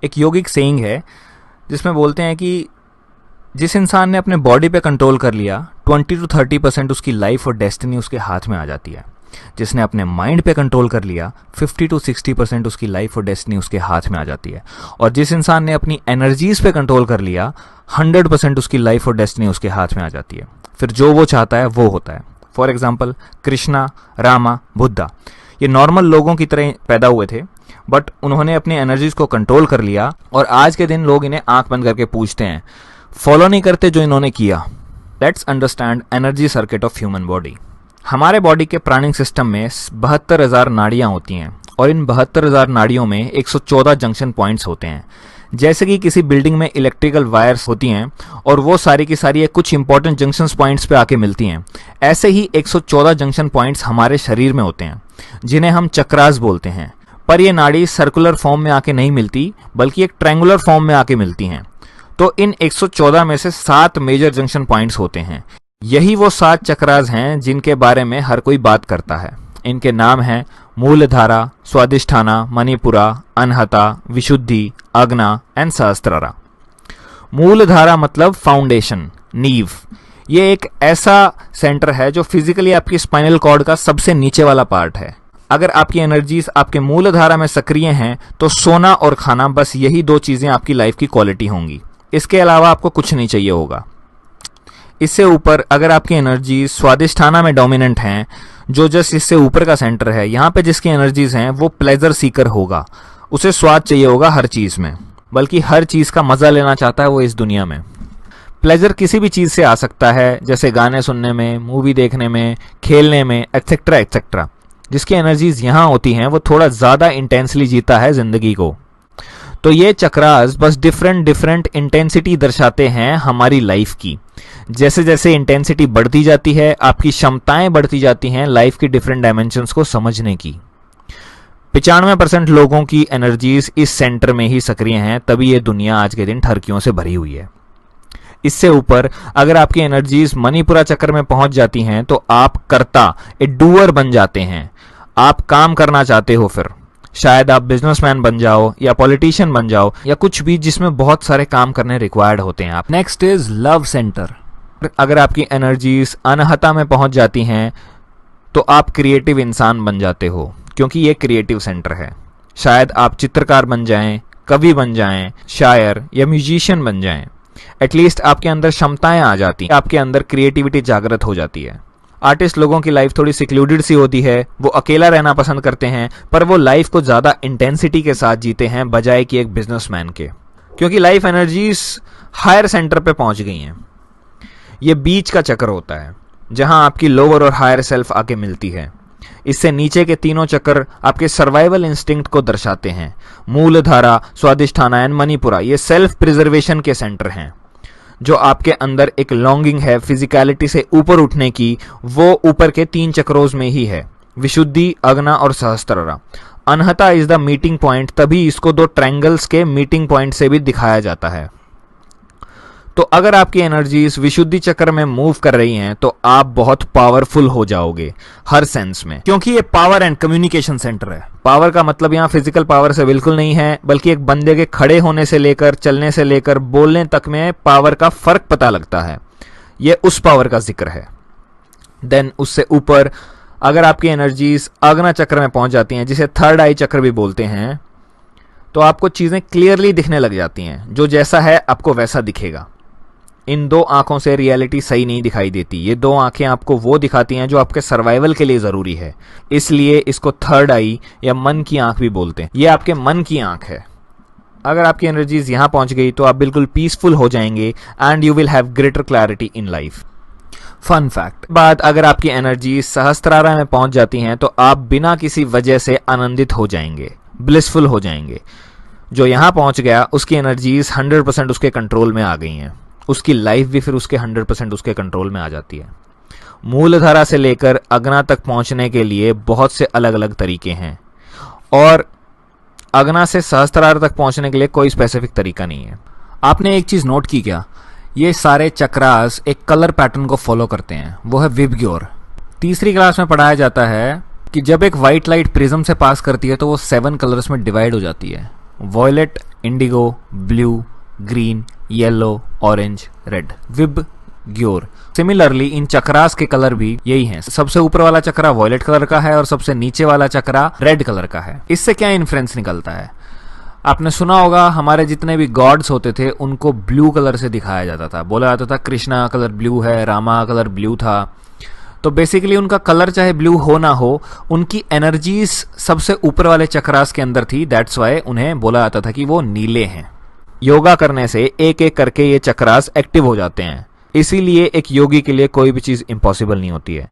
एक योगिक सेइंग है जिसमें बोलते हैं कि जिस इंसान ने अपने बॉडी पे कंट्रोल कर लिया 20 to 30% उसकी लाइफ और डेस्टिनी उसके हाथ में आ जाती है। जिसने अपने माइंड पे कंट्रोल कर लिया 50 to 60% उसकी लाइफ और डेस्टिनी उसके हाथ में आ जाती है। और जिस इंसान ने अपनी एनर्जीज पे कंट्रोल कर लिया 100% उसकी लाइफ और डेस्टिनी उसके हाथ में आ जाती है। फिर जो वो चाहता है वो होता है। फॉर एग्जाम्पल कृष्णा, रामा, बुद्धा, ये नॉर्मल लोगों की तरह पैदा हुए थे, बट उन्होंने अपनी एनर्जीज को कंट्रोल कर लिया और आज के दिन लोग इन्हें आंख बंद करके पूछते हैं, फॉलो नहीं करते जो इन्होंने किया। Let's understand energy circuit of human body. हमारे बॉडी के प्राणिक सिस्टम में 72,000 नाड़ियां होती हैं और इन 72,000 नाड़ियों में 114 जंक्शन पॉइंट्स होते हैं। जैसे कि किसी बिल्डिंग में इलेक्ट्रिकल वायर्स होती हैं और वो सारी की सारी कुछ इंपॉर्टेंट जंक्शन पॉइंट्स पे आके मिलती हैं, ऐसे ही 114 जंक्शन पॉइंट्स हमारे शरीर में होते हैं जिन्हें हम चक्रास बोलते हैं। पर ये नाड़ी सर्कुलर फॉर्म में आके नहीं मिलती बल्कि एक ट्रायंगुलर फॉर्म में आके मिलती हैं। तो इन 114 में से 7 मेजर जंक्शन पॉइंट्स होते हैं। यही वो 7 चक्रास हैं जिनके बारे में हर कोई बात करता है। इनके नाम हैं मूलधारा, स्वादिष्ठाना, मणिपुरा, अनहता, विशुद्धि, अग्ना एंड सहस्त्रारा। मूलधारा मतलब फाउंडेशन, नींव। ये एक ऐसा सेंटर है जो फिजिकली आपकी स्पाइनल कॉर्ड का सबसे नीचे वाला पार्ट है। अगर आपकी एनर्जीज आपके मूलधारा में सक्रिय हैं तो सोना और खाना, बस यही 2 चीजें आपकी लाइफ की क्वालिटी होंगी। इसके अलावा आपको कुछ नहीं चाहिए होगा। इससे ऊपर अगर आपकी एनर्जी स्वादिष्ठाना में डोमिनेंट हैं, जो जस्ट इससे ऊपर का सेंटर है, यहाँ पे जिसकी एनर्जीज हैं वो प्लेजर सीकर होगा। उसे स्वाद चाहिए होगा हर चीज में, बल्कि हर चीज का मजा लेना चाहता है वो इस दुनिया में। प्लेजर किसी भी चीज से आ सकता है, जैसे गाने सुनने में, मूवी देखने में, खेलने में, एक्सेट्रा एक्सेट्रा। जिसकी एनर्जीज यहाँ होती हैं वो थोड़ा ज्यादा इंटेंसली जीता है जिंदगी को। तो ये चक्रास बस डिफरेंट इंटेंसिटी दर्शाते हैं हमारी लाइफ की। जैसे जैसे इंटेंसिटी बढ़ती जाती है, आपकी क्षमताएं बढ़ती जाती हैं लाइफ की डिफरेंट डायमेंशंस को समझने की। 95% लोगों की एनर्जीज इस सेंटर में ही सक्रिय हैं, तभी ये दुनिया आज के दिन ठरकियों से भरी हुई है। इससे ऊपर अगर आपकी एनर्जीज मणिपुरा चक्र में पहुंच जाती हैं तो आप कर्ता, ए डूअर बन जाते हैं। आप काम करना चाहते हो, फिर शायद आप बिजनेसमैन बन जाओ या पॉलिटिशियन बन जाओ या कुछ भी जिसमें बहुत सारे काम करने रिक्वायर्ड होते हैं आप। Next is love centre. अगर आपकी एनर्जीज अनहता में पहुंच जाती हैं तो आप क्रिएटिव इंसान बन जाते हो, क्योंकि ये क्रिएटिव सेंटर है। शायद आप चित्रकार बन जाएं, कवि बन जाएं, शायर या म्यूजिशियन बन जाएं। एटलीस्ट आपके अंदर क्षमताएं आ जाती हैं, आपके अंदर क्रिएटिविटी जागृत हो जाती है। आर्टिस्ट लोगों की लाइफ थोड़ी सिक्लूडेड सी होती है, वो अकेला रहना पसंद करते हैं, पर वो लाइफ को ज्यादा इंटेंसिटी के साथ जीते हैं बजाय कि एक बिजनेसमैन के, क्योंकि लाइफ एनर्जीज हायर सेंटर पे पहुंच गई हैं। ये बीच का चक्र होता है जहां आपकी लोअर और हायर सेल्फ आके मिलती है। इससे नीचे के तीनों चक्र आपके सर्वाइवल इंस्टिंक्ट को दर्शाते हैं। मूलधारा, स्वादिष्ठाना एंड मणिपुरा ये सेल्फ प्रिजर्वेशन के सेंटर हैं। जो आपके अंदर एक लॉन्गिंग है फिजिकलिटी से ऊपर उठने की, वो ऊपर के 3 चक्रों में ही है, विशुद्धि, अग्ना और सहस्त्रारा। अनहता इज द मीटिंग पॉइंट, तभी इसको 2 ट्रायंगल्स के मीटिंग पॉइंट से भी दिखाया जाता है। तो अगर आपकी एनर्जीज विशुद्धि चक्र में मूव कर रही हैं तो आप बहुत पावरफुल हो जाओगे हर सेंस में, क्योंकि ये पावर एंड कम्युनिकेशन सेंटर है। पावर का मतलब यहाँ फिजिकल पावर से बिल्कुल नहीं है, बल्कि एक बंदे के खड़े होने से लेकर, चलने से लेकर, बोलने तक में पावर का फर्क पता लगता है। ये उस पावर का जिक्र है। देन उससे ऊपर अगर आपकी एनर्जीज अग्ना चक्र में पहुंच जाती हैं, जिसे थर्ड आई चक्र भी बोलते हैं, तो आपको चीजें क्लियरली दिखने लग जाती हैं। जो जैसा है आपको वैसा दिखेगा। इन 2 आंखों से रियलिटी सही नहीं दिखाई देती। ये 2 आंखें आपको वो दिखाती हैं जो आपके सर्वाइवल के लिए जरूरी है। इसलिए इसको थर्ड आई या मन की आंख भी बोलते हैं। ये आपके मन की आंख है। अगर आपकी एनर्जीज यहां पहुंच गई तो आप बिल्कुल पीसफुल हो जाएंगे and you will have greater clarity in life. Fun fact, बात अगर आपकी एनर्जी सहस्त्रारा में पहुंच जाती हैं तो आप बिना किसी वजह से आनंदित हो जाएंगे, ब्लिसफुल हो जाएंगे। जो यहां पहुंच गया उसकी एनर्जीज 100% उसके कंट्रोल में आ गई हैं। उसकी लाइफ भी फिर उसके 100% उसके कंट्रोल में आ जाती है। मूलधारा से लेकर अग्ना तक पहुंचने के लिए बहुत से अलग अलग तरीके हैं और अग्ना से सहस्त्रार तक पहुंचने के लिए कोई स्पेसिफिक तरीका नहीं है। आपने एक चीज नोट की क्या? ये सारे चक्रास एक कलर पैटर्न को फॉलो करते हैं, वो है विबग्योर। तीसरी क्लास में पढ़ाया जाता है कि जब एक व्हाइट लाइट प्रिज्म से पास करती है तो वो 7 कलर्स में डिवाइड हो जाती है। Violet, indigo, blue, green, yellow, orange, red. VIBGYOR. Similarly in chakras के कलर भी यही हैं। सबसे ऊपर वाला चक्रा वॉयलेट कलर का है और सबसे नीचे वाला चक्रा रेड कलर का है। इससे क्या इन्फ्रेंस निकलता है? आपने सुना होगा हमारे जितने भी गॉड्स होते थे उनको ब्लू कलर से दिखाया जाता था। बोला जाता था कृष्णा कलर ब्लू है, रामा कलर ब्लू था। तो बेसिकली उनका कलर चाहे ब्लू हो ना हो, उनकी एनर्जीज सबसे ऊपर वाले चक्रास के अंदर थी। दैट्स वाई उन्हें बोला जाता था कि वो नीले हैं। योगा करने से एक एक करके ये चक्रास एक्टिव हो जाते हैं। इसीलिए एक योगी के लिए कोई भी चीज इम्पॉसिबल नहीं होती है।